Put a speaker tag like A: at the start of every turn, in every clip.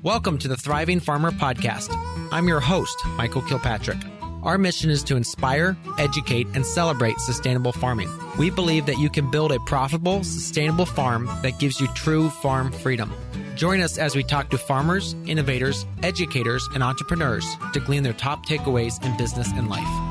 A: Welcome to the Thriving Farmer Podcast. I'm your host, Michael Kilpatrick. Our mission is to inspire, educate, and celebrate sustainable farming. We believe that you can build a profitable, sustainable farm that gives you true farm freedom. Join us as we talk to farmers, innovators, educators, and entrepreneurs to glean their top takeaways in business and life.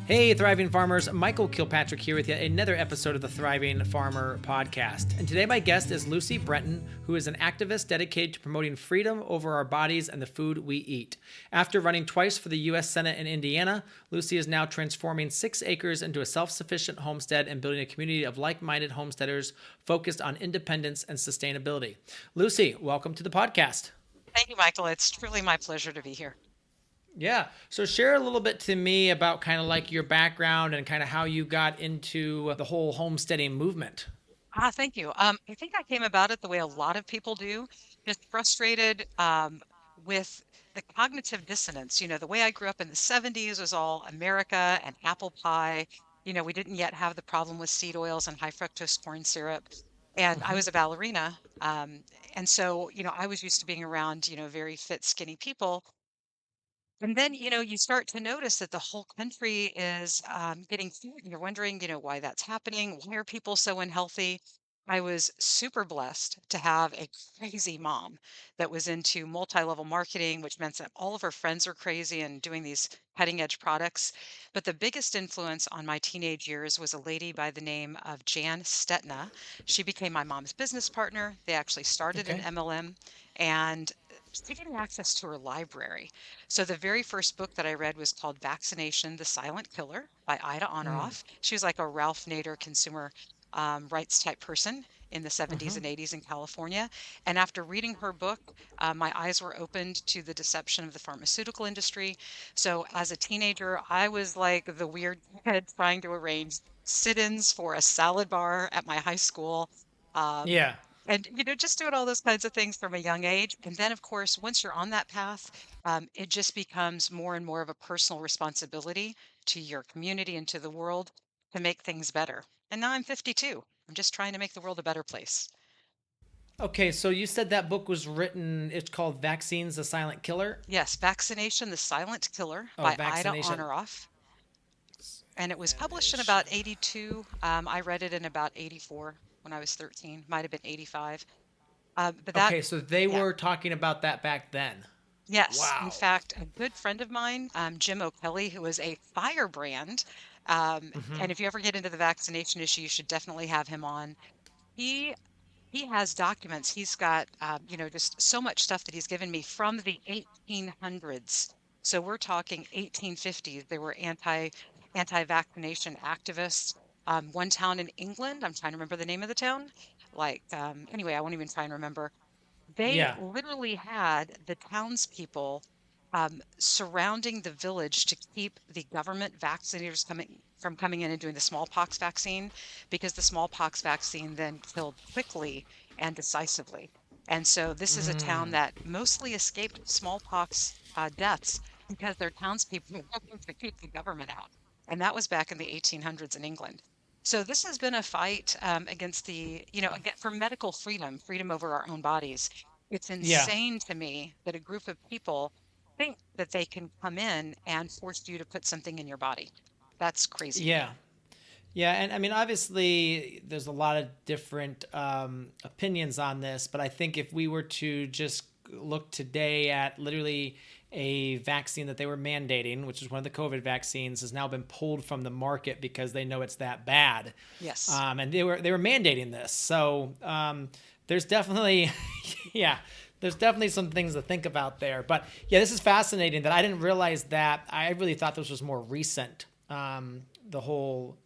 A: Hey, Thriving Farmers. Michael Kilpatrick here with yet another episode of the Thriving Farmer Podcast. And today my guest is Lucy Brenton, who is an activist dedicated to promoting freedom over our bodies and the food we eat. After running twice for the U.S. Senate in Indiana, Lucy is now transforming 6 acres into a self-sufficient homestead and building a community of like-minded homesteaders focused on independence and sustainability. Lucy, welcome to the podcast.
B: Thank you, Michael. It's truly my pleasure to be here.
A: Yeah. So share a little bit to me about kind of like your background and kind of how you got into the whole homesteading movement.
B: Thank you. I think I came about it the way a lot of people do, just frustrated with the cognitive dissonance. You know, the way I grew up in the 70s was all America and apple pie. You know, we didn't yet have the problem with seed oils and high fructose corn syrup. And I
A: Hmm.
B: was a ballerina. And so, I was used to being around, very fit, skinny people. And then, you start to notice that the whole country is getting fat. And you're wondering, why that's happening. Why are people so unhealthy? I was super blessed to have a crazy mom that was into multi-level marketing, which meant that all of her friends are crazy and doing these cutting edge products. But the biggest influence on my teenage years was a lady by the name of Jan Stetna. She became my mom's business partner. They actually started an
A: Okay.
B: MLM and getting access to her library. So the very first book that I read was called Vaccination, the Silent Killer by Ida
A: Mm.
B: Honorath. She was like a Ralph Nader consumer rights type person in the 70s
A: Hmm.
B: and 80s in California. And after reading her book, my eyes were opened to the deception of the pharmaceutical industry. So as a teenager, I was like the weird kid trying to arrange sit-ins for a salad bar at my high school. Um,
A: Yeah.
B: and just doing all those kinds of things from a young age. And then, of course, once you're on that path, it just becomes more and more of a personal responsibility to your community and to the world to make things better. And now I'm 52. I'm just trying to make the world a better place.
A: Okay. So you said that book was written, it's called Vaccines, the Silent Killer.
B: Yes, Vaccination, the Silent Killer
A: Oh,
B: by Ida
A: vaccination.
B: Honorath. And it was published in
A: Vaccination.
B: about 82. I read it in about 84 when I was 13, might have been 85. But that,
A: Okay. So they
B: yeah.
A: were talking about that back then.
B: Yes, in
A: Wow.
B: fact, a good friend of mine, Jim O'Kelly, who is a firebrand,
A: Hmm.
B: and if you ever get into the vaccination issue, you should definitely have him on. He he has documents. He's got just so much stuff that he's given me from the 1800s. So we're talking 1850s. There were anti-vaccination activists. One town in England, I'm trying to remember the name of the town. Anyway, I won't even try and remember. They
A: Yeah.
B: literally had the townspeople surrounding the village to keep the government vaccinators coming in and doing the smallpox vaccine, because the smallpox vaccine then killed quickly and decisively. And so this is a town
A: Mm.
B: that mostly escaped smallpox deaths because their townspeople were working to keep the government out. And that was back in the 1800s in England. So this has been a fight against again, for medical freedom, freedom over our own bodies. It's
A: Yeah.
B: insane to me that a group of people think that they can come in and force you to put something in your body. That's crazy to me.
A: Yeah. Yeah, and I mean, obviously, there's a lot of different opinions on this, but I think if we were to just look today at literally a vaccine that they were mandating, which is one of the COVID vaccines, has now been pulled from the market because they know it's that bad,
B: Yes.
A: and they were mandating this. So there's definitely, yeah, there's definitely some things to think about there. But yeah, this is fascinating that I didn't realize that. I really thought this was more recent. The whole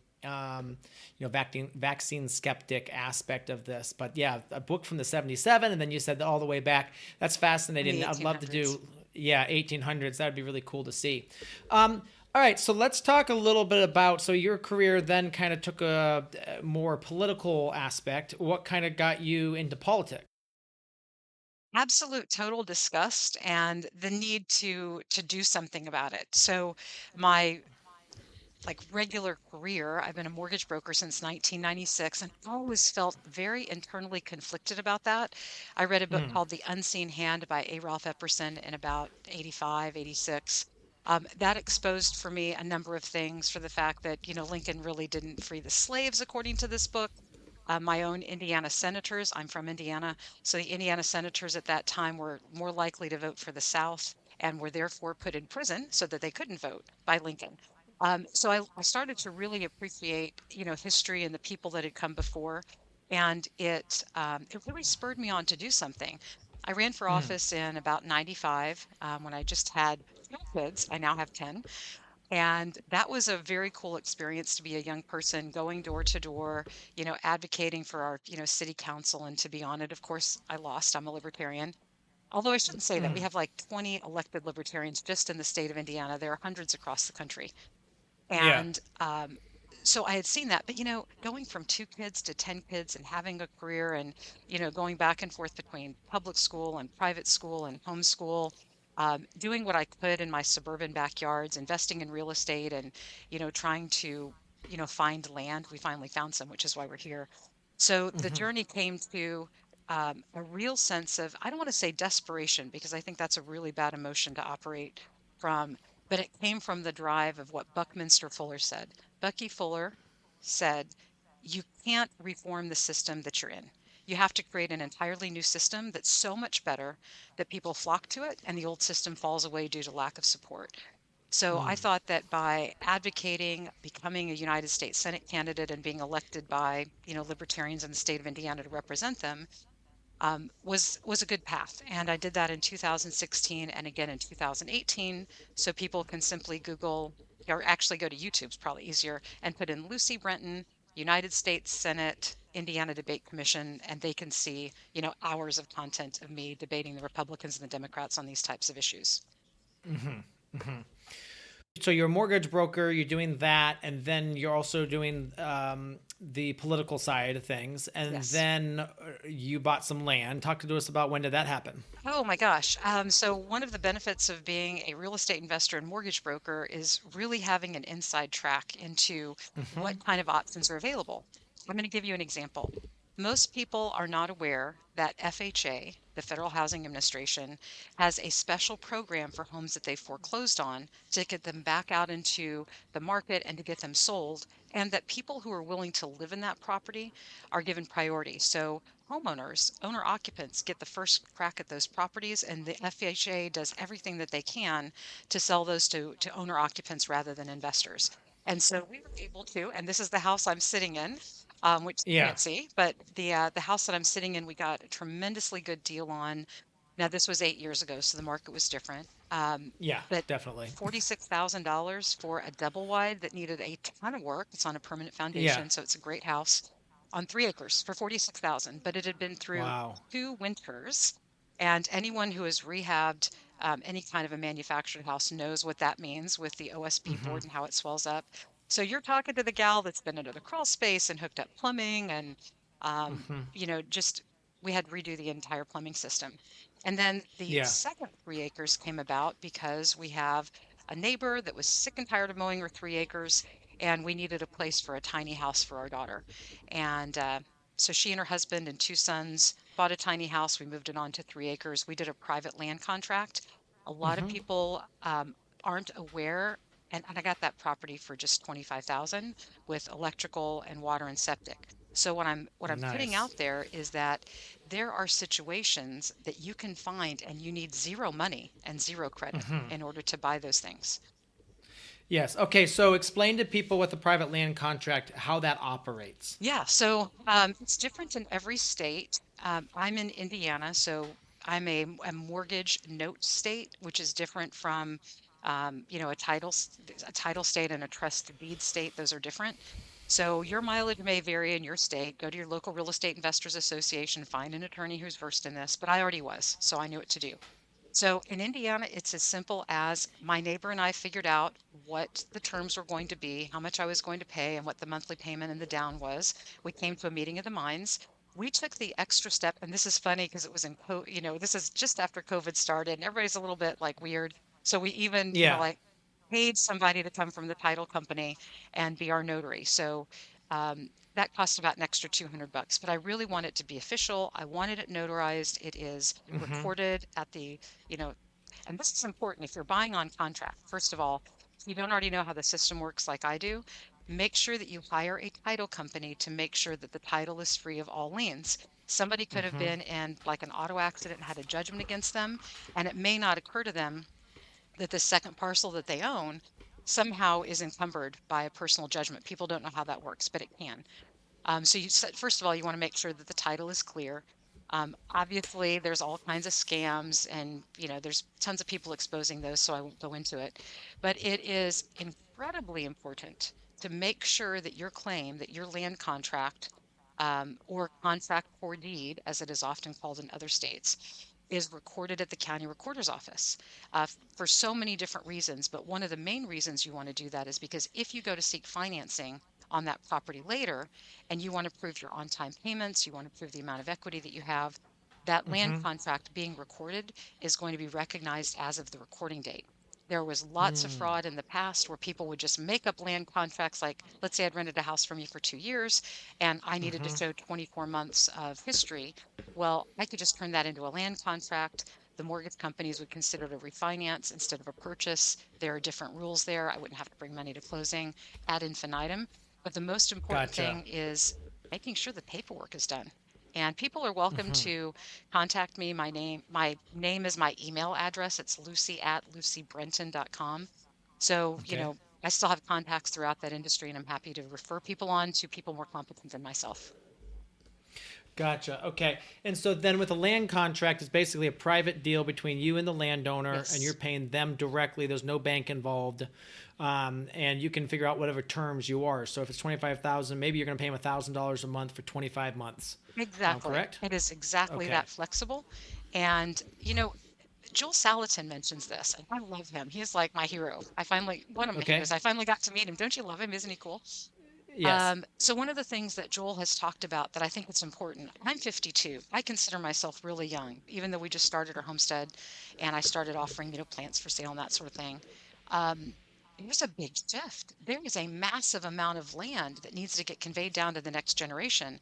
A: vaccine skeptic aspect of this. But yeah, a book from the 77, and then you said all the way back. That's
B: In the
A: fascinating. I'd love to
B: 1800s.
A: do, yeah, 1800s. That would be really cool to see. All right, so let's talk a little bit about, so your career then kind of took a more political aspect. What kind of got you into politics?
B: Absolute total disgust and the need to do something about it. So my like regular career. I've been a mortgage broker since 1996 and always felt very internally conflicted about that. I read a book
A: Mm,
B: called The Unseen Hand by A. Ralph Epperson in about 85, 86. That exposed for me a number of things for the fact that, Lincoln really didn't free the slaves, according to this book. My own Indiana senators, I'm from Indiana, so the Indiana senators at that time were more likely to vote for the South and were therefore put in prison so that they couldn't vote by Lincoln. So I started to really appreciate, history and the people that had come before, and it really spurred me on to do something. I ran for
A: mm,
B: office in about 95 when I just had 2 kids. I now have 10. And that was a very cool experience to be a young person going door to door, advocating for our, city council. And to be on it, of course, I lost. I'm a libertarian. Although I shouldn't say that. We
A: mm.
B: have like 20 elected libertarians just in the state of Indiana. There are hundreds across the country.
A: Yeah.
B: And so I had seen that. But, going from 2 kids to 10 kids and having a career and, going back and forth between public school and private school and homeschool, doing what I could in my suburban backyards, investing in real estate and, trying to, find land. We finally found some, which is why we're here. So the
A: Hmm.
B: journey came to a real sense of, I don't want to say desperation, because I think that's a really bad emotion to operate from, but it came from the drive of what Buckminster Fuller said. Bucky Fuller said, you can't reform the system that you're in. You have to create an entirely new system that's so much better that people flock to it and the old system falls away due to lack of support. So I
A: Mm.
B: thought that by advocating, becoming a United States Senate candidate and being elected by, libertarians in the state of Indiana to represent them, was a good path. And I did that in 2016 and again in 2018. So people can simply Google, or actually go to YouTube's probably easier, and put in Lucy Brenton, United States Senate, Indiana Debate Commission, and they can see, hours of content of me debating the Republicans and the Democrats on these types of issues.
A: So you're a mortgage broker, you're doing that, and then you're also doing the political side of things, and
B: Yes.
A: then you bought some land. Talk to us about when did that happen?
B: Oh my gosh. So one of the benefits of being a real estate investor and mortgage broker is really having an inside track into
A: Hmm.
B: what kind of options are available. I'm going to give you an example. Most people are not aware that FHA, the Federal Housing Administration, has a special program for homes that they foreclosed on to get them back out into the market and to get them sold, and that people who are willing to live in that property are given priority. So homeowners, owner occupants get the first crack at those properties, and the FHA does everything that they can to sell those to owner occupants rather than investors. And so we were able to, and this is the house I'm sitting in, which you
A: Yeah.
B: can't see, but the house that I'm sitting in, we got a tremendously good deal on. Now this was 8 years ago, so the market was different.
A: Yeah,
B: But
A: definitely.
B: $46,000 for a double wide that needed a ton of work. It's on a permanent
A: Yeah.
B: foundation, so it's a great house on 3 acres for 46,000. But it had been through
A: Wow.
B: 2 winters, and anyone who has rehabbed any kind of a manufactured house knows what that means with the OSB
A: Hmm.
B: board and how it swells up. So you're talking to the gal that's been under the crawl space and hooked up plumbing and
A: Hmm.
B: just we had to redo the entire plumbing system. And then the
A: Yeah.
B: second 3 acres came about because we have a neighbor that was sick and tired of mowing her 3 acres, and we needed a place for a tiny house for our daughter. And so she and her husband and 2 sons bought a tiny house. We moved it on to 3 acres. We did a private land contract. A lot of
A: Hmm.
B: people aren't aware, and I got that property for just 25,000 with electrical and water and septic. So what I'm putting
A: Nice.
B: out there is that there are situations that you can find and you need zero money and zero credit
A: Hmm.
B: in order to buy those things.
A: Yes. Okay. So explain to people with the private land contract how that operates.
B: Yeah, so it's different in every state. I'm in Indiana, so I'm a mortgage note state, which is different from a title state and a trust deed state. Those are different. So your mileage may vary in your state. Go to your local real estate investors association, find an attorney who's versed in this, but I already was, so I knew what to do. So in Indiana, it's as simple as my neighbor and I figured out what the terms were going to be, how much I was going to pay, and what the monthly payment and the down was. We came to a meeting of the minds. We took the extra step, and this is funny because it was this is just after COVID started, and everybody's a little bit like weird. So we even,
A: Yeah.
B: like paid somebody to come from the title company and be our notary. So that cost about an extra $200, but I really want it to be official. I wanted it notarized. It is recorded at the, you know, and this is important if you're buying on contract. First of all, if you don't already know how the system works like I do, make sure that you hire a title company to make sure that the title is free of all liens. Somebody could have been in like an auto accident and had a judgment against them, and it may not occur to them that the second parcel that they own somehow is encumbered by a personal judgment. People don't know how that works, but it can. So you said, first of all, you want to make sure that the title is clear. Obviously, there's all kinds of scams, and there's tons of people exposing those, so I won't go into it. But it is incredibly important to make sure that your claim, that your land contract, or contract for deed, as it is often called in other states, is recorded at the county recorder's office for so many different reasons. But one of the main reasons you want to do that is because if you go to seek financing on that property later and you want to prove your on-time payments, you want to prove the amount of equity that you have, that land contract being recorded is going to be recognized as of the recording date. There was lots of fraud in the past where people would just make up land contracts. Like, let's say I'd rented a house from you for 2 years and I needed to show 24 months of history. Well, I could just turn that into a land contract. The mortgage companies would consider it a refinance instead of a purchase. There are different rules there. I wouldn't have to bring money to closing ad infinitum. But the most important
A: Gotcha.
B: thing is making sure the paperwork is done. And people are welcome to contact me. My name is my email address. It's lucy@lucybrenton.com. So,
A: Okay.
B: I still have contacts throughout that industry, and I'm happy to refer people on to people more competent than myself.
A: Gotcha. Okay. And so then with a land contract, it's basically a private deal between you and the landowner, and you're
B: Yes,
A: paying them directly. There's no bank involved. And you can figure out whatever terms you are. So if it's 25,000, maybe you're going to pay them $1,000 a month for 25 months.
B: exactly.
A: Correct?
B: It is exactly
A: Okay.
B: that flexible. And, Joel Salatin mentions this, and I love him. He's like my hero. One of my
A: Okay.
B: heroes. I finally got to meet him. Don't you love him? Isn't he cool?
A: Yes.
B: So one of the things that Joel has talked about that I think it's important, I'm 52. I consider myself really young, even though we just started our homestead and I started offering, plants for sale and that sort of thing. Um, there's a big shift. There is a massive amount of land that needs to get conveyed down to the next generation.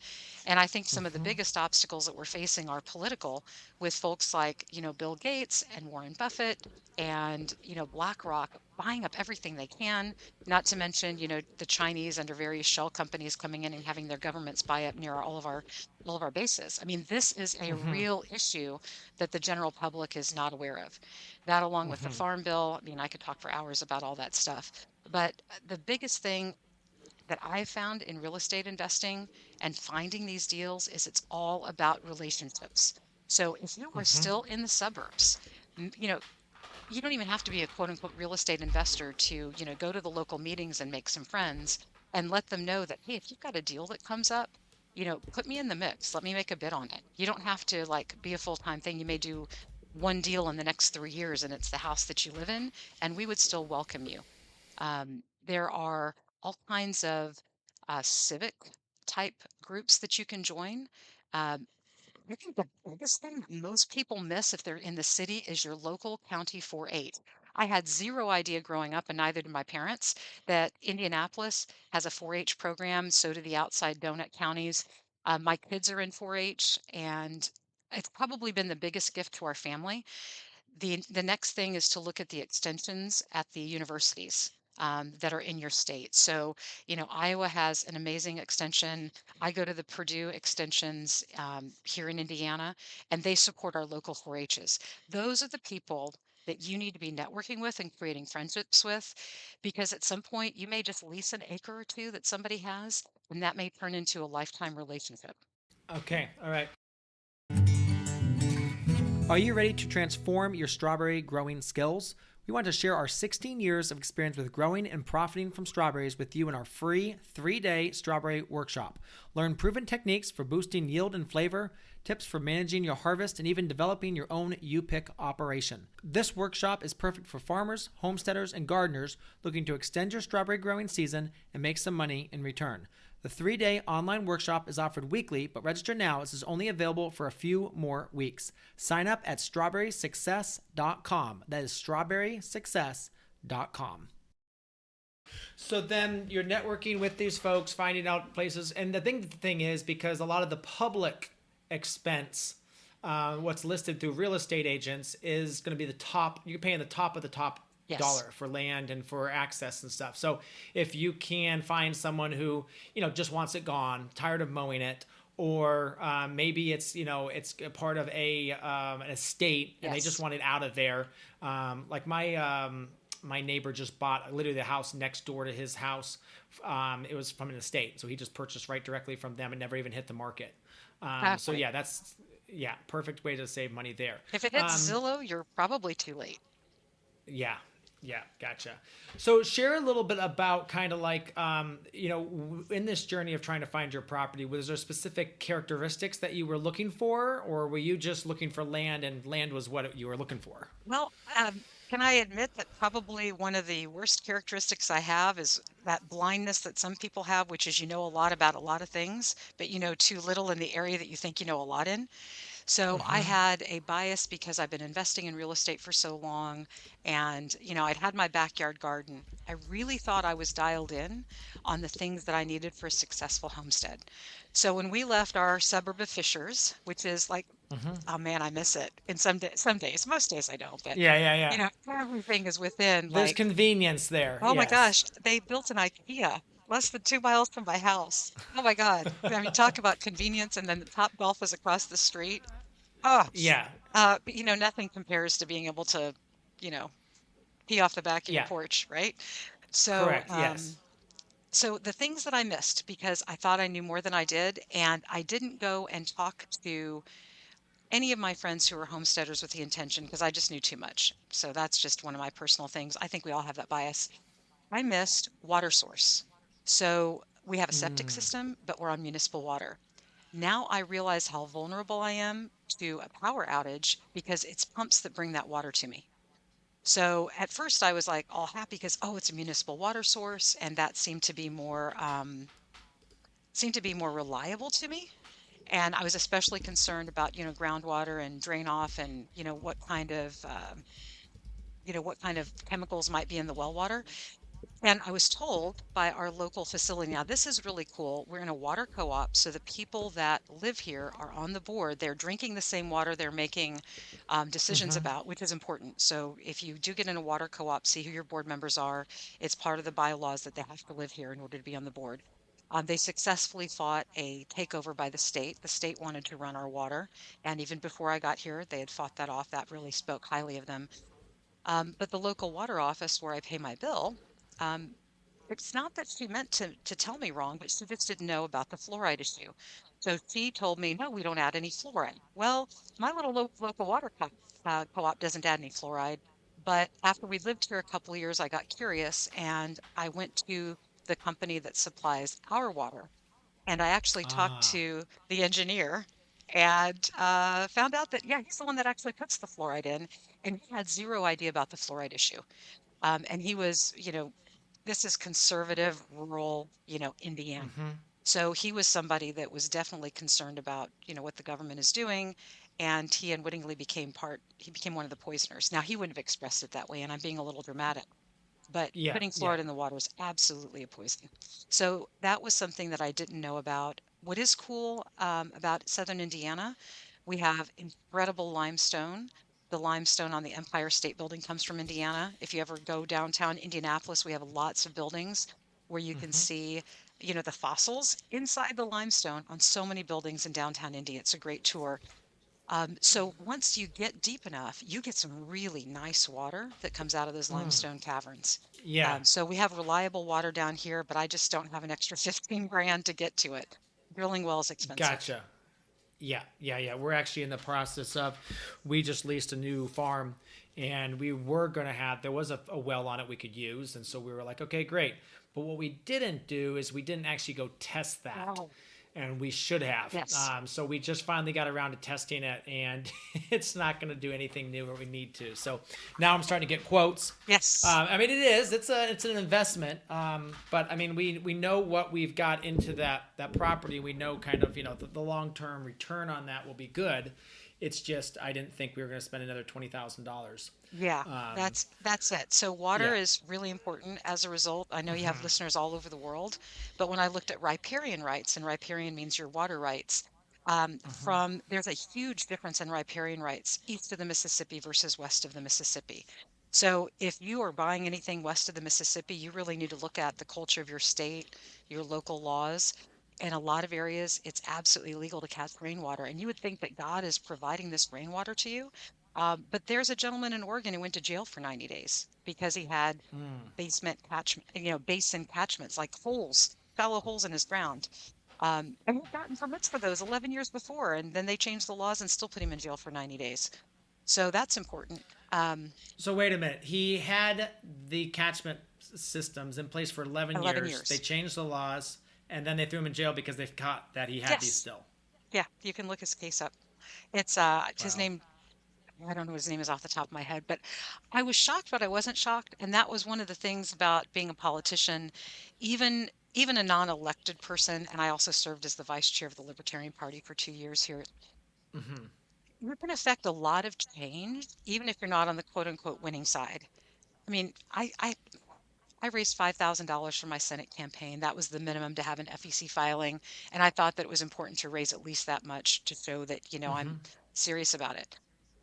B: And I think some of the biggest obstacles that we're facing are political with folks like, Bill Gates and Warren Buffett and, BlackRock buying up everything they can, not to mention, the Chinese under various shell companies coming in and having their governments buy up near all of our bases. I mean, this is a real issue that the general public is not aware of. That along with the farm bill, I mean, I could talk for hours about all that stuff. But the biggest thing that I've found in real estate investing and finding these deals is it's all about relationships. So if you are still in the suburbs, m- you know, you don't even have to be a quote unquote real estate investor to, go to the local meetings and make some friends and let them know that, hey, if you've got a deal that comes up, put me in the mix. Let me make a bid on it. You don't have to like be a full-time thing. You may do one deal in the next 3 years and it's the house that you live in, and we would still welcome you. There are all kinds of civic type groups that you can join. Um, I think the biggest thing that most people miss if they're in the city is your local county 4-H. I had zero idea growing up, and neither did my parents, that Indianapolis has a 4-H program. So do the outside donut counties. My kids are in 4-H, and it's probably been the biggest gift to our family. The next thing is to look at the extensions at the universities that are in your state. So, Iowa has an amazing extension. I go to the Purdue extensions here in Indiana, and they support our local 4-H's. Those are the people that you need to be networking with and creating friendships with, because at some point you may just lease an acre or two that somebody has, and that may turn into a lifetime relationship.
A: Okay. All right. Are you ready to transform your strawberry growing skills? We want to share our 16 years of experience with growing and profiting from strawberries with you in our free 3-day strawberry workshop. Learn proven techniques for boosting yield and flavor, tips for managing your harvest, and even developing your own U-Pick operation. This workshop is perfect for farmers, homesteaders, and gardeners looking to extend your strawberry growing season and make some money in return. The 3-day online workshop is offered weekly, but register now as it is only available for a few more weeks. Sign up at strawberrysuccess.com. That is strawberrysuccess.com. So then you're networking with these folks, finding out places, and the thing is, because a lot of the public expense, what's listed through real estate agents, is going to be the top. You're paying the top of the top
B: Yes.
A: dollar for land and for access and stuff. So if you can find someone who just wants it gone, tired of mowing it, or maybe it's a part of an estate and they just
B: Yes.
A: want it out of there. Like my neighbor just bought literally the house next door to his house. It was from an estate, so he just purchased right directly from them and never even hit the market. So
B: Exactly.
A: yeah, that's perfect way to save money there.
B: If it hits Zillow, you're probably too late.
A: Yeah, yeah, gotcha. So share a little bit about kind of like in this journey of trying to find your property, was there specific characteristics that you were looking for, or were you just looking for land and land was what you were looking for?
B: Well, can I admit that probably one of the worst characteristics I have is that blindness that some people have, which is you know a lot about a lot of things, but you know too little in the area that you think you know a lot in. So I
A: Mm-hmm.
B: had a bias because I've been investing in real estate for so long, and I'd had my backyard garden. I really thought I was dialed in on the things that I needed for a successful homestead. So when we left our suburb of Fishers, which is like,
A: Mm-hmm.
B: oh man, I miss it. In some days, most days I don't, but
A: Yeah, yeah, yeah.
B: everything is within
A: There's
B: like,
A: convenience there.
B: oh my
A: Yes.
B: gosh, they built an IKEA less than 2 miles from my house. Oh my God. I mean, talk about convenience, and then the Top Golf is across the street. Oh,
A: Yeah.
B: but nothing compares to being able to, you know, pee off the back of your
A: Yeah.
B: porch, right? So,
A: Correct. Yes.
B: so the things that I missed because I thought I knew more than I did, and I didn't go and talk to any of my friends who were homesteaders with the intention because I just knew too much. So that's just one of my personal things. I think we all have that bias. I missed water source. So we have a septic
A: Mm.
B: system, but we're on municipal water. Now I realize how vulnerable I am to a power outage because it's pumps that bring that water to me. So at first I was like all happy because, oh, it's a municipal water source, and that seemed to be more reliable to me. And I was especially concerned about, groundwater and drain off, and what kind of chemicals might be in the well water. And I was told by our local facility, now this is really cool. We're in a water co-op, so the people that live here are on the board. They're drinking the same water they're making decisions
A: Mm-hmm.
B: about, which is important. So if you do get in a water co-op, see who your board members are. It's part of the bylaws that they have to live here in order to be on the board. They successfully fought a takeover by the state. The state wanted to run our water. And even before I got here, they had fought that off. That really spoke highly of them. But the local water office where I pay my bill, um, it's not that she meant to tell me wrong, but she just didn't know about the fluoride issue. So she told me, no, we don't add any fluoride. Well, my little local water co-op doesn't add any fluoride. But after we lived here a couple of years, I got curious and I went to the company that supplies our water. And I actually talked
A: Ah.
B: to the engineer and found out that, yeah, he's the one that actually puts the fluoride in. And he had zero idea about the fluoride issue. And he was, this is conservative, rural, Indiana.
A: Mm-hmm.
B: So he was somebody that was definitely concerned about, what the government is doing. And he unwittingly he became one of the poisoners. Now, he wouldn't have expressed it that way, and I'm being a little dramatic, but
A: Yeah.
B: putting
A: Yeah.
B: fluoride in the water is absolutely a poison. So that was something that I didn't know about. What is cool about Southern Indiana, we have incredible limestone. The limestone on the Empire State Building comes from Indiana. If you ever go downtown Indianapolis, we have lots of buildings where you can
A: Mm-hmm.
B: see, the fossils inside the limestone on so many buildings in downtown Indy. It's a great tour. So once you get deep enough, you get some really nice water that comes out of those
A: Mm.
B: limestone caverns.
A: Yeah.
B: So we have reliable water down here, but I just don't have an extra 15 grand to get to it. Drilling wells expensive.
A: Gotcha. Yeah, yeah, yeah. We're actually in the process of, we just leased a new farm and we were going to have, there was a well on it we could use. And so we were like, okay, great. But what we didn't do is we didn't actually go test that.
B: Oh,
A: And we should have.
B: yes.
A: So we just finally got around to testing it, and it's not going to do anything new or we need to. So now I'm starting to get quotes.
B: Yes.
A: I mean, it is. It's an investment. But I mean, we know what we've got into that property. We know kind of the long term return on that will be good. It's just I didn't think we were going to spend another $20,000.
B: Yeah,
A: Um,
B: that's it. So water
A: yeah.
B: is really important as a result. I know you have listeners all over the world, but when I looked at riparian rights, and riparian means your water rights, there's a huge difference in riparian rights east of the Mississippi versus west of the Mississippi. So if you are buying anything west of the Mississippi, you really need to look at the culture of your state, your local laws. In a lot of areas, it's absolutely illegal to catch rainwater, and you would think that God is providing this rainwater to you, but there's a gentleman in Oregon who went to jail for 90 days because he had basin catchments, like holes, shallow holes in his ground. And he'd gotten permits for those 11 years before, and then they changed the laws and still put him in jail for 90 days. So that's important. Um,
A: So wait a minute. He had the catchment systems in place for 11
B: 11
A: years. They
B: years.
A: changed the laws, and then they threw him in jail because they've caught that he had these
B: Yes.
A: still.
B: Yeah, you can look his case up. It's his
A: Wow.
B: name. I don't know what his name is off the top of my head, but I was shocked, but I wasn't shocked. And that was one of the things about being a politician, even a non-elected person. And I also served as the vice chair of the Libertarian Party for 2 years here. You can affect a lot of change, even if you're not on the quote unquote winning side. I mean, I raised $5,000 for my Senate campaign. That was the minimum to have an FEC filing. And I thought that it was important to raise at least that much to show that, I'm serious about it.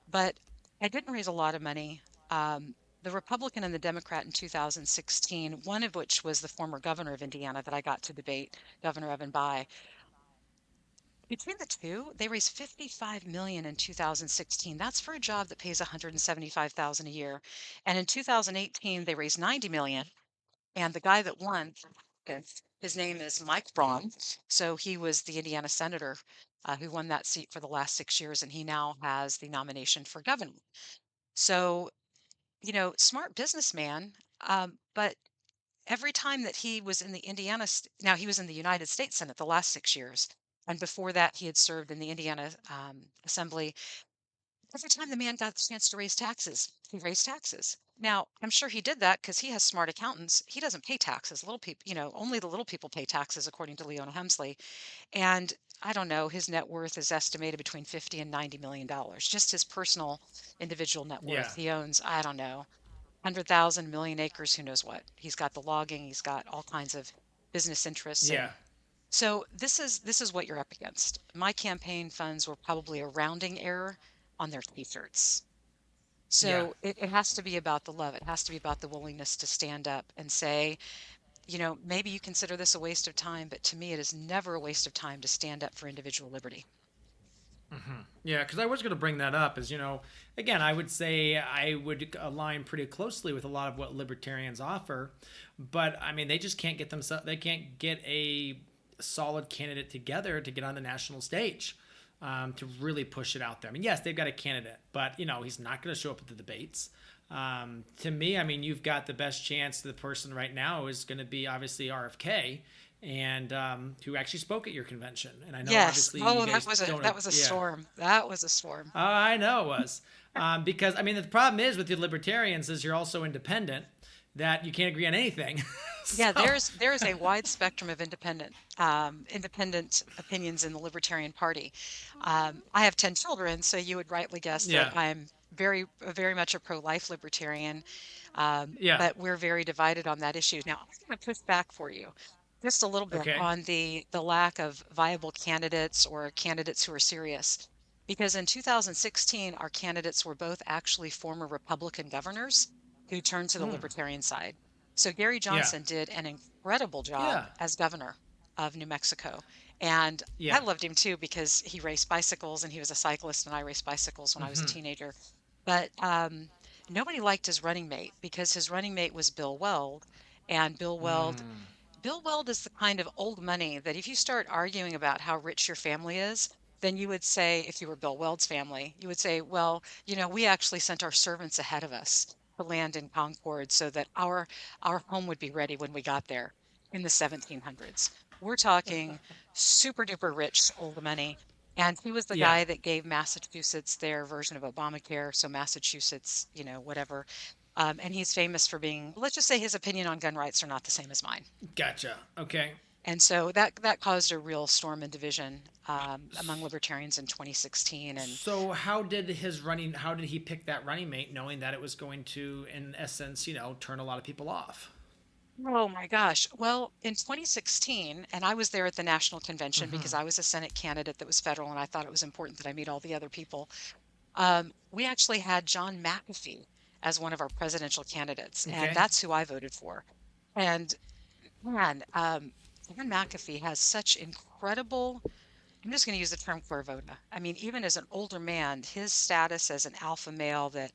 B: But I didn't raise a lot of money. The Republican and the Democrat in 2016, one of which was the former governor of Indiana that I got to debate, Governor Evan Bayh. Between the two, they raised 55 million in 2016. That's for a job that pays 175,000 a year. And in 2018, they raised 90 million. And the guy that won, uh, his name is Mike Braun. So he was the Indiana senator who won that seat for the last 6 years, and he now has the nomination for governor. So, smart businessman. But every time that he was in the now he was in the United States Senate the last 6 years. And before that, he had served in the Indiana Assembly. Every time the man got the chance to raise taxes, he raised taxes. Now, I'm sure he did that because he has smart accountants. He doesn't pay taxes. Little people, only the little people pay taxes, according to Leona Hemsley. And I don't know, his net worth is estimated between 50 and $90 million, just his personal individual net
A: Yeah.
B: worth. He owns, I don't know, 100,000 million acres, who knows what. He's got the logging, he's got all kinds of business interests.
A: Yeah.
B: And so this is what you're up against. My campaign funds were probably a rounding error on their t-shirts.
A: Yeah.
B: So it has to be about the love. It has to be about the willingness to stand up and say, maybe you consider this a waste of time, but to me, it is never a waste of time to stand up for individual liberty.
A: Yeah, because I was going to bring that up. Again, I would say I would align pretty closely with a lot of what libertarians offer, but I mean, they just can't get themselves. They can't get a solid candidate together to get on the national stage to really push it out there. I mean, yes, they've got a candidate, but he's not going to show up at the debates. To me, I mean, you've got the best chance. The person right now is going to be obviously RFK, and who actually spoke at your convention. And I know
B: Yes.
A: obviously you
B: Oh,
A: guys don't.
B: that was a
A: Yeah,
B: storm. That was a storm.
A: I know it was. Because I mean, the problem is with the libertarians is you're also independent, that you can't agree on anything.
B: Yeah,
A: So
B: there is a wide spectrum of independent opinions in the Libertarian Party. I have 10 children, so you would rightly guess
A: yeah,
B: that I'm very much a pro-life libertarian.
A: yeah,
B: But we're very divided on that issue. Now, I'm going to push back for you just a little bit
A: okay,
B: on the lack of viable candidates or candidates who are serious. Because in 2016, our candidates were both actually former Republican governors who turned to the Libertarian side. So Gary
A: yeah,
B: Johnson did an incredible job
A: yeah,
B: as governor of New Mexico. And I
A: yeah,
B: loved him too because he raced bicycles and he was a cyclist, and I raced bicycles when I was a teenager. But nobody liked his running mate because his running mate was Bill Weld. And Bill Weld is the kind of old money that if you start arguing about how rich your family is, then you would say, if you were Bill Weld's family, you would say, well, we actually sent our servants ahead of us to land in Concord so that our home would be ready when we got there in the 1700s. We're talking super duper rich old money. And he was the
A: yeah.
B: guy that gave Massachusetts their version of Obamacare. So Massachusetts, whatever. And he's famous for being, let's just say his opinion on gun rights are not the same as mine.
A: Gotcha. Okay.
B: And so that caused a real storm and division among libertarians in 2016. And
A: So how did he pick that running mate knowing that it was going to, in essence, turn a lot of people off?
B: oh my gosh, well, in 2016, and I was there at the national convention because
A: Mm-hmm.
B: I was a Senate candidate that was federal, and I thought it was important that I meet all the other people. We actually had John McAfee as one of our presidential candidates, and
A: Okay.
B: that's who I voted for. And man, John McAfee has such incredible, I'm just going to use the term clairvoyant. I mean, even as an older man, his status as an alpha male that,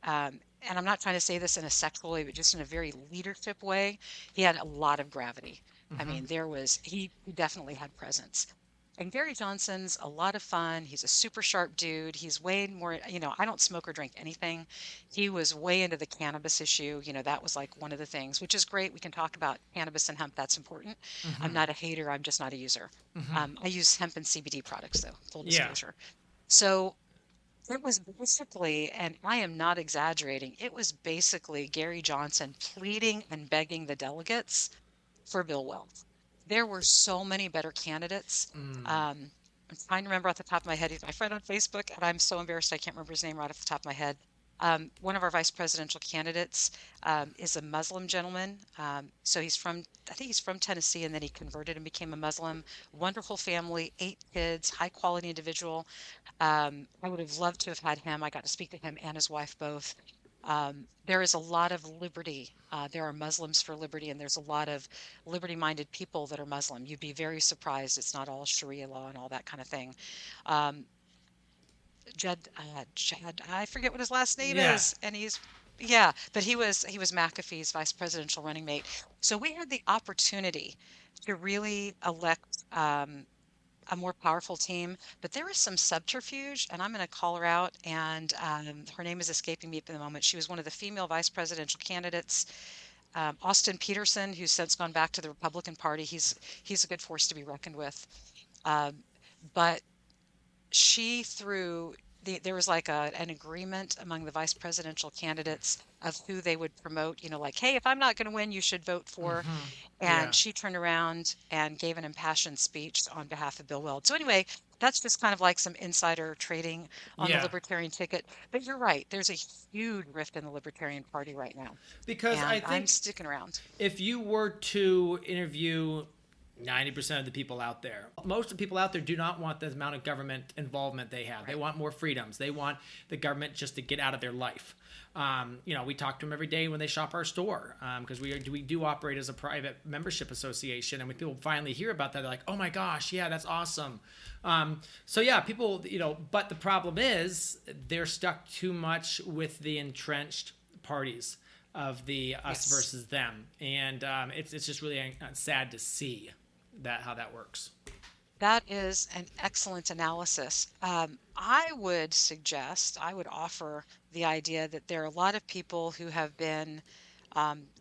B: and I'm not trying to say this in a sexual way, but just in a very leadership way, he had a lot of gravity. I
A: Mm-hmm.
B: mean, he definitely had presence. And Gary Johnson's a lot of fun. He's a super sharp dude. He's way more, I don't smoke or drink anything. He was way into the cannabis issue. That was like one of the things, which is great. We can talk about cannabis and hemp. That's important. I'm
A: Mm-hmm.
B: not a hater. I'm just not a user.
A: Mm-hmm.
B: I use hemp and CBD products, though, full
A: Yeah.
B: disclosure. So it was basically, and I am not exaggerating, it was basically Gary Johnson pleading and begging the delegates for Bill Weld. There were so many better candidates.
A: Mm.
B: I'm trying to remember off the top of my head. He's my friend on Facebook, and I'm so embarrassed I can't remember his name right off the top of my head. One of our vice presidential candidates is a Muslim gentleman. So I think he's from Tennessee, and then he converted and became a Muslim. Wonderful family, 8 kids, high quality individual. I would have loved to have had him. I got to speak to him and his wife both. There is a lot of liberty. There are Muslims for liberty, and there's a lot of liberty-minded people that are Muslim. You'd be very surprised. It's not all Sharia law and all that kind of thing. Um, Jed, I forget what his last name
A: Yeah.
B: is, and yeah, but he was McAfee's vice presidential running mate. So we had the opportunity to really elect a more powerful team, but there was some subterfuge, and I'm going to call her out. And her name is escaping me at the moment. She was one of the female vice presidential candidates. Austin Peterson, who's since gone back to the Republican Party. He's a good force to be reckoned with. Um, but she threw there was like an agreement among the vice presidential candidates of who they would promote, like, hey, if I'm not going to win, you should vote for.
A: Mm-hmm.
B: And
A: Yeah.
B: she turned around and gave an impassioned speech on behalf of Bill Weld. So anyway, that's just kind of like some insider trading on the
A: Yeah.
B: libertarian ticket. But you're right, there's a huge rift in the Libertarian Party right now,
A: Because I
B: and I'm
A: think
B: sticking around.
A: if you were to interview 90% of the people out there, most of the people out there do not want the amount of government involvement they have. They
B: Right.
A: want more freedoms. They want the government just to get out of their life. We talk to them every day when they shop our store, because we do operate as a private membership association, and when people finally hear about that, they're like, "Oh my gosh, yeah, that's awesome." So yeah, people, but the problem is they're stuck too much with the entrenched parties of the us
B: Yes.
A: versus them, and it's just really sad to see that how that works.
B: That is an excellent analysis. I would offer the idea that there are a lot of people who have been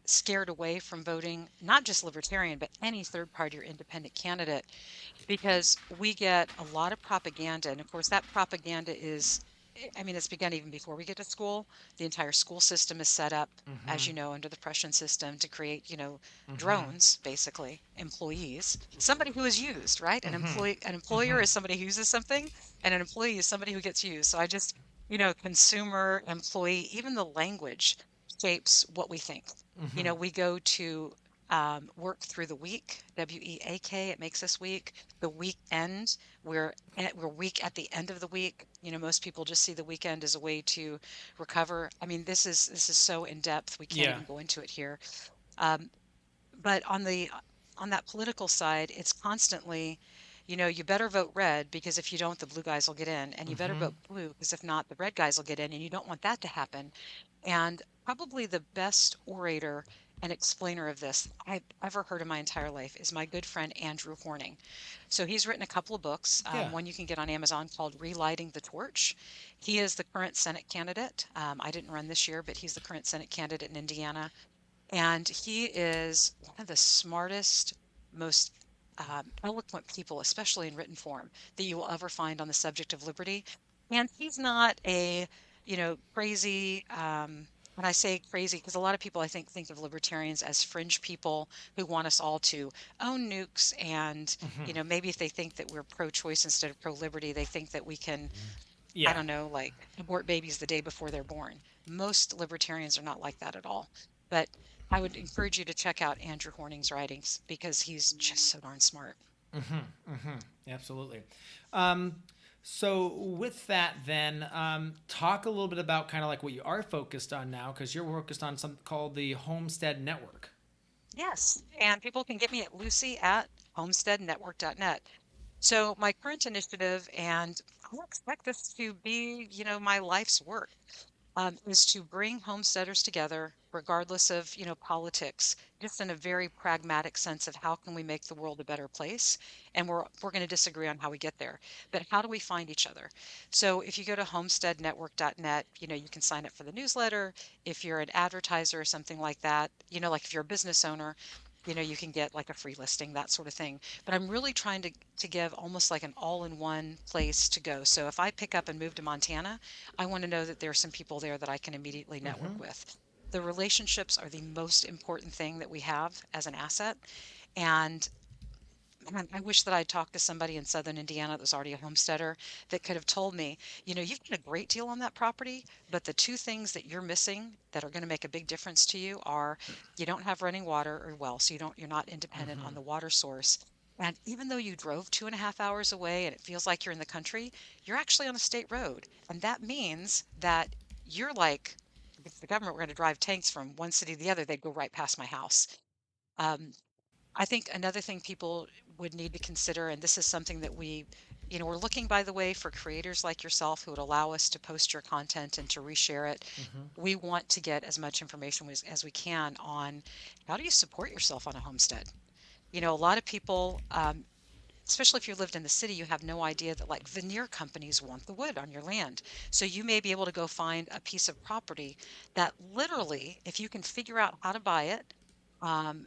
B: scared away from voting, not just libertarian, but any third party or independent candidate, because we get a lot of propaganda. And of course, that propaganda I mean, it's begun even before we get to school. The entire school system is set up, as
A: Mm-hmm.
B: you know, under the Prussian system to create,
A: Mm-hmm.
B: drones, basically, employees, somebody who is used, right?
A: Mm-hmm.
B: An employer
A: Mm-hmm.
B: is somebody who uses something, and an employee is somebody who gets used. So I just, consumer, employee, even the language shapes what we think.
A: Mm-hmm.
B: We go to work through the week, WEAK, it makes us weak. The weekend, we're weak at the end of the week. Most people just see the weekend as a way to recover. I mean, this is so in depth, we can't
A: Yeah.
B: even go into it here. Um, but on that political side, it's constantly, you better vote red because if you don't, the blue guys will get in, and you better
A: Mm-hmm.
B: vote blue because if not, the red guys will get in, and you don't want that to happen. And probably the best orator and explainer of this I've ever heard in my entire life is my good friend Andrew Horning. So he's written a couple of books.
A: Yeah.
B: One you can get on Amazon called Relighting the Torch. He is the current Senate candidate. I didn't run this year, but he's the current Senate candidate in Indiana. And he is one of the smartest, most eloquent people, especially in written form, that you will ever find on the subject of liberty. And he's not a, crazy, and I say crazy because a lot of people I think of libertarians as fringe people who want us all to own nukes and,
C: Hmm.
B: maybe if they think that we're pro-choice instead of pro-liberty, they think that we can, I
C: Yeah.
B: don't know, like abort babies the day before they're born. Most libertarians are not like that at all. But I would encourage you to check out Andrew Horning's writings because he's just so darn smart.
C: Absolutely. Um, so with that, then talk a little bit about kind of like what you are focused on now, because you're focused on something called the Homestead Network.
B: Yes, and people can get me at Lucy at homesteadnetwork.net. So my current initiative, and I expect this to be, my life's work, is to bring homesteaders together, regardless of, politics, just in a very pragmatic sense of how can we make the world a better place? And we're going to disagree on how we get there, but how do we find each other? So if you go to homesteadnetwork.net, you can sign up for the newsletter. If you're an advertiser or something like that, like if you're a business owner, you can get like a free listing, that sort of thing. But I'm really trying to give almost like an all-in-one place to go. So if I pick up and move to Montana, I want to know that there are some people there that I can immediately network with. The relationships are the most important thing that we have as an asset. And man, I wish that I'd talked to somebody in southern Indiana that was already a homesteader that could have told me, you've done a great deal on that property, but the two things that you're missing that are going to make a big difference to you are you don't have running water or well, so you're not independent on the water source. And even though you drove 2.5 hours away and it feels like you're in the country, you're actually on a state road. And that means that you're like, if the government were going to drive tanks from one city to the other, they'd go right past my house. Um, I think another thing people would need to consider, and this is something that we're looking, by the way, for creators like yourself who would allow us to post your content and to reshare it. We want to get as much information as we can on how do you support yourself on a homestead. A lot of people, especially if you lived in the city, you have no idea that like veneer companies want the wood on your land. So you may be able to go find a piece of property that literally, if you can figure out how to buy it,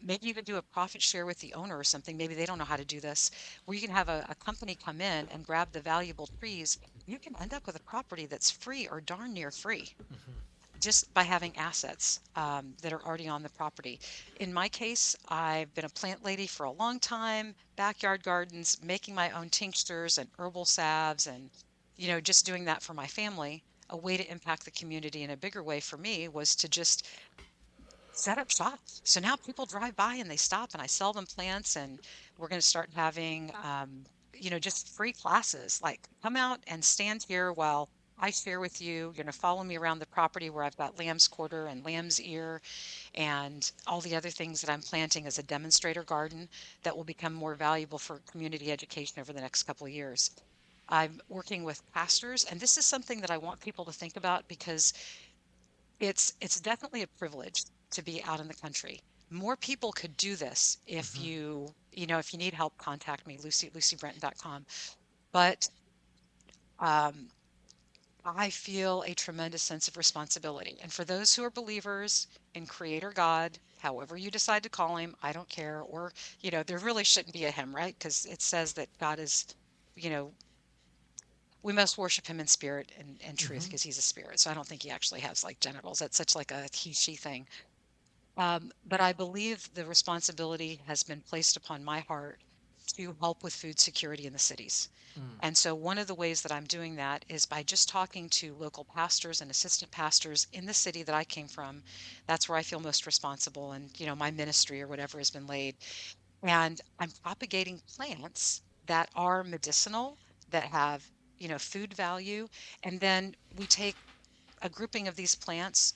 B: maybe even do a profit share with the owner or something. Maybe they don't know how to do this, where you can have a company come in and grab the valuable trees. You can end up with a property that's free or darn near free just by having assets that are already on the property. In my case, I've been a plant lady for a long time, backyard gardens, making my own tinctures and herbal salves, and just doing that for my family. A way to impact the community in a bigger way for me was to just set up shop. So now people drive by and they stop and I sell them plants, and we're going to start having just free classes. Like come out and stand here while I share with you. You're going to follow me around the property where I've got lamb's quarter and lamb's ear and all the other things that I'm planting as a demonstrator garden that will become more valuable for community education over the next couple of years. I'm working with pastors, and this is something that I want people to think about because it's definitely a privilege to be out in the country. More people could do this if if you need help, contact me, Lucy at lucybrenton.com. But um, I feel a tremendous sense of responsibility. And for those who are believers in Creator God, however you decide to call him, I don't care. Or, there really shouldn't be a him, right? Because it says that God is, you know, we must worship him in spirit and truth because he's a spirit. So I don't think he actually has like genitals. That's such like a he, she thing. But I believe the responsibility has been placed upon my heart to help with food security in the cities. And so one of the ways that I'm doing that is by just talking to local pastors and assistant pastors in the city that I came from. That's where I feel most responsible and, my ministry or whatever has been laid. And I'm propagating plants that are medicinal, that have, food value. And then we take a grouping of these plants,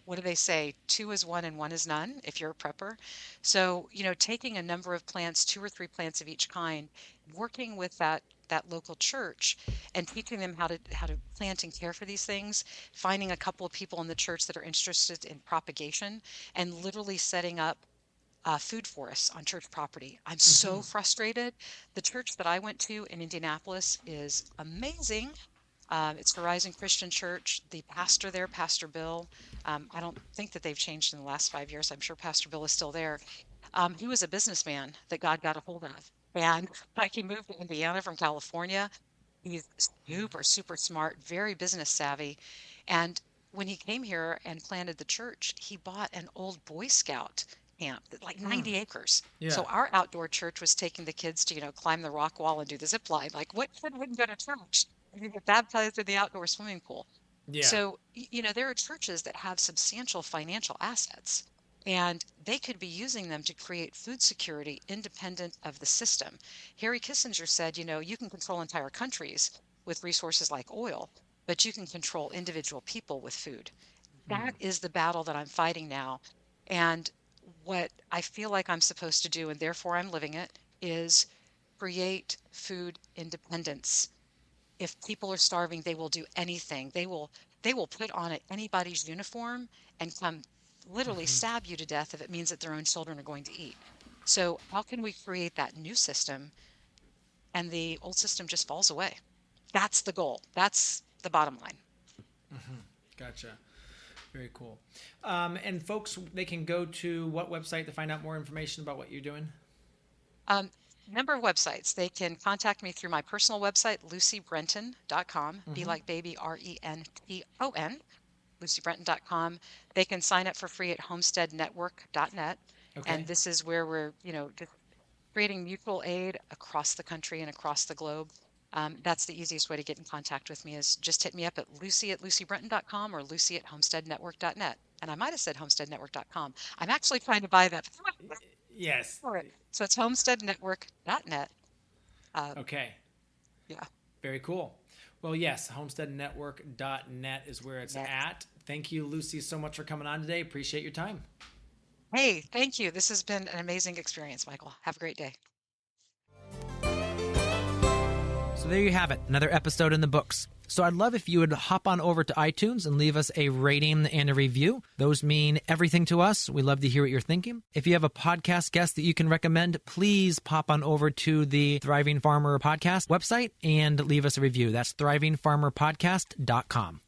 B: what do they say? Two is one and one is none if you're a prepper. So, taking a number of plants, two or three plants of each kind, working with that local church and teaching them how to plant and care for these things, finding a couple of people in the church that are interested in propagation and literally setting up food forests on church property. I'm so frustrated. The church that I went to in Indianapolis is amazing. It's Horizon Christian Church. The pastor there, Pastor Bill, I don't think that they've changed in the last 5 years. I'm sure Pastor Bill is still there. He was a businessman that God got a hold of. And like he moved to Indiana from California, he's super, super smart, very business savvy. And when he came here and planted the church, he bought an old Boy Scout camp, like 90 acres.
C: Yeah.
B: So our outdoor church was taking the kids to, climb the rock wall and do the zip line. Like, what kid wouldn't go to church and get baptized in the outdoor swimming pool?
C: Yeah.
B: So, there are churches that have substantial financial assets, and they could be using them to create food security independent of the system. Harry Kissinger said, you can control entire countries with resources like oil, but you can control individual people with food. That is the battle that I'm fighting now. And what I feel like I'm supposed to do, and therefore I'm living it, is create food independence. If people are starving, they will do anything. They will put on anybody's uniform and come literally stab you to death if it means that their own children are going to eat. So how can we create that new system and the old system just falls away? That's the goal. That's the bottom line.
C: Gotcha. Very cool. And folks, they can go to what website to find out more information about what you're doing?
B: Number of websites. They can contact me through my personal website, lucybrenton.com, be like baby, Renton, lucybrenton.com. They can sign up for free at homesteadnetwork.net.
C: Okay.
B: And this is where we're, just creating mutual aid across the country and across the globe. That's the easiest way to get in contact with me is just hit me up at lucy@lucybrenton.com or lucy@homesteadnetwork.net. And I might have said homesteadnetwork.com. I'm actually trying to buy that
C: Yes.
B: for it. So it's homesteadnetwork.net.
C: Okay.
B: Yeah.
C: Very cool. Well, yes, homesteadnetwork.net is where it's at. Thank you, Lucy, so much for coming on today. Appreciate your time.
B: Hey, thank you. This has been an amazing experience, Michael. Have a great day.
A: So there you have it, another episode in the books. So I'd love if you would hop on over to iTunes and leave us a rating and a review. Those mean everything to us. We love to hear what you're thinking. If you have a podcast guest that you can recommend, please pop on over to the Thriving Farmer Podcast website and leave us a review. That's thrivingfarmerpodcast.com.